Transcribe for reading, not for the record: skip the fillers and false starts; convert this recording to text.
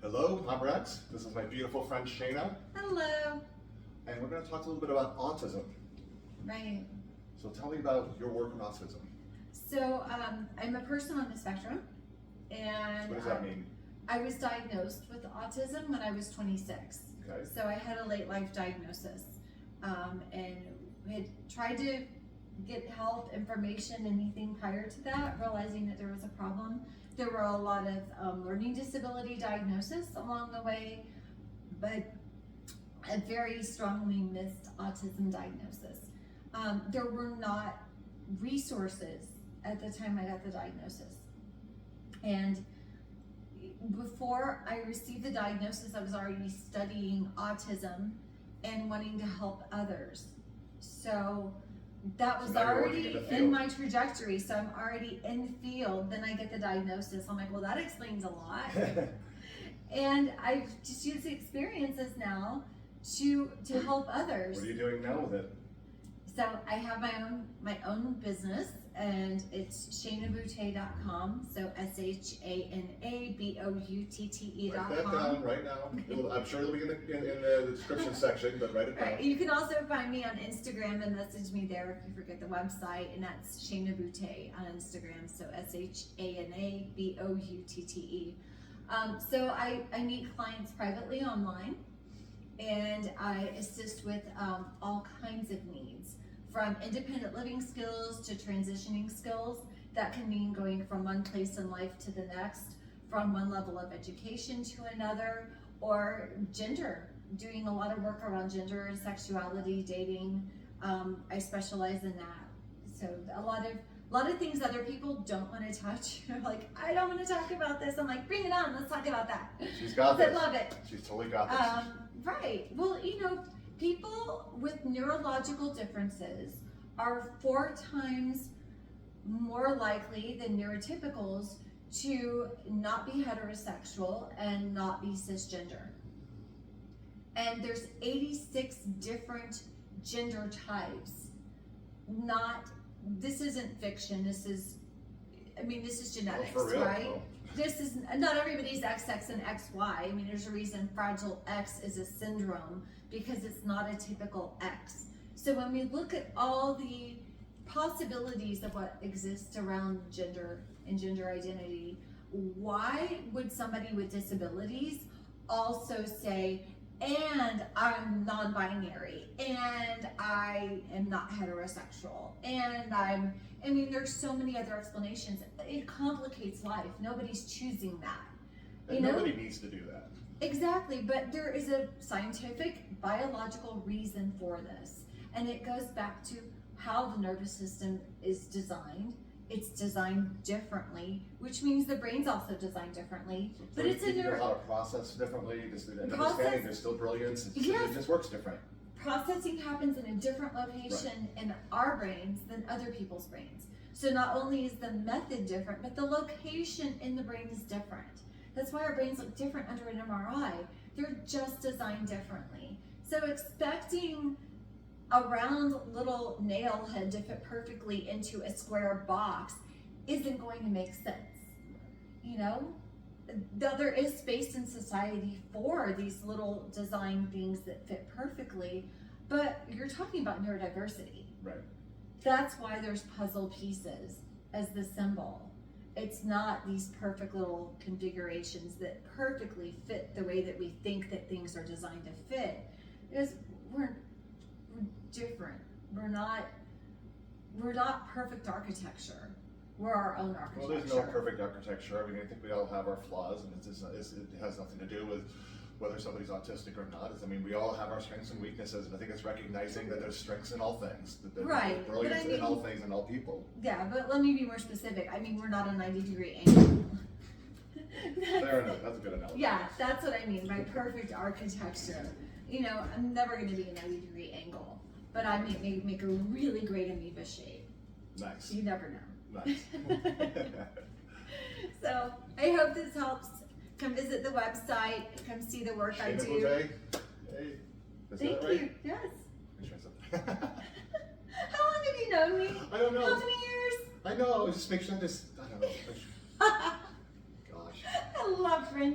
Hello, I'm Rex. This is my beautiful friend Shana, Hello. and we're going to talk a little bit about autism. Right. So tell me about your work on autism. So I'm a person on the spectrum, and What does that mean? I was diagnosed with autism when I was 26. Okay. So I had a late life diagnosis, and had tried to get help, information, anything prior to that, realizing that there was a problem. There were a lot of learning disability diagnosis along the way, but a very strongly missed autism diagnosis. There were not resources at the time I got the diagnosis. And before I received the diagnosis, I was already studying autism and wanting to help others. So that was already in my trajectory. So I'm already in the field. Then I get the diagnosis. I'm like, well, that explains a lot. And I've just used the experiences now to help others. What are you doing now with it? So I have my own business, and it's shanaboutte.com. So SHANABOUTTE.com. Write that down right now. I'm sure it'll be in the description section, but write it down. Right. You can also find me on Instagram and message me there if you forget the website, and that's Shana Boutté on Instagram. So SHANABOUTTE. So I meet clients privately online, and I assist with all kinds of needs, from independent living skills to transitioning skills. That can mean going from one place in life to the next, from one level of education to another, or gender, doing a lot of work around gender and sexuality, dating. I specialize in that. So a lot of things other people don't want to touch. They're like, I don't want to talk about this. I'm like, bring it on, let's talk about that. She's got this. I love it. She's totally got this. Right. Well, people with neurological differences are 4 times more likely than neurotypicals to not be heterosexual and not be cisgender. And there's 86 different gender types. This isn't fiction. This is genetics, for real, right? though. This is not everybody's XX and XY. I mean, there's a reason Fragile X is a syndrome, because it's not a typical X. So when we look at all the possibilities of what exists around gender and gender identity, why would somebody with disabilities also say, and I'm non-binary, and I am not heterosexual, and there's so many other explanations. It complicates life. Nobody's choosing that. And nobody needs to do that. Exactly, but there is a scientific, biological reason for this. And it goes back to how the nervous system is designed. It's designed differently, which means the brain's also designed differently. So but it's you know how to process differently. Understanding there's still brilliance. It just works different. Processing happens in a different location in our brains than other people's brains. So not only is the method different, but the location in the brain is different. That's why our brains look different under an MRI. They're just designed differently. So expecting a round little nail head to fit perfectly into a square box isn't going to make sense. There is space in society for these little design things that fit perfectly, but you're talking about neurodiversity. Right. That's why there's puzzle pieces as the symbol. It's not these perfect little configurations that perfectly fit the way that we think that things are designed to fit. We're different. We're not perfect architecture. We're our own architecture. Well, there's no perfect architecture. I mean, I think we all have our flaws, and it has nothing to do with whether somebody's autistic or not. We all have our strengths and weaknesses, and I think it's recognizing that there's strengths in all things. That there's brilliance in all things and all people. Yeah, but let me be more specific. We're not a 90-degree angle. Fair enough. That's a good analogy. Yeah, that's what I mean by perfect architecture. I'm never going to be a 90-degree angle, but I may make a really great amoeba shape. Nice. You never know. Nice. So I hope this helps. Come visit the website. Come see the work I do. Shana Boutté. Hey, Thank right? you. Yes. How How long have you known me? I don't know. How many years? I know. I was just making sure I don't know. I love friendship.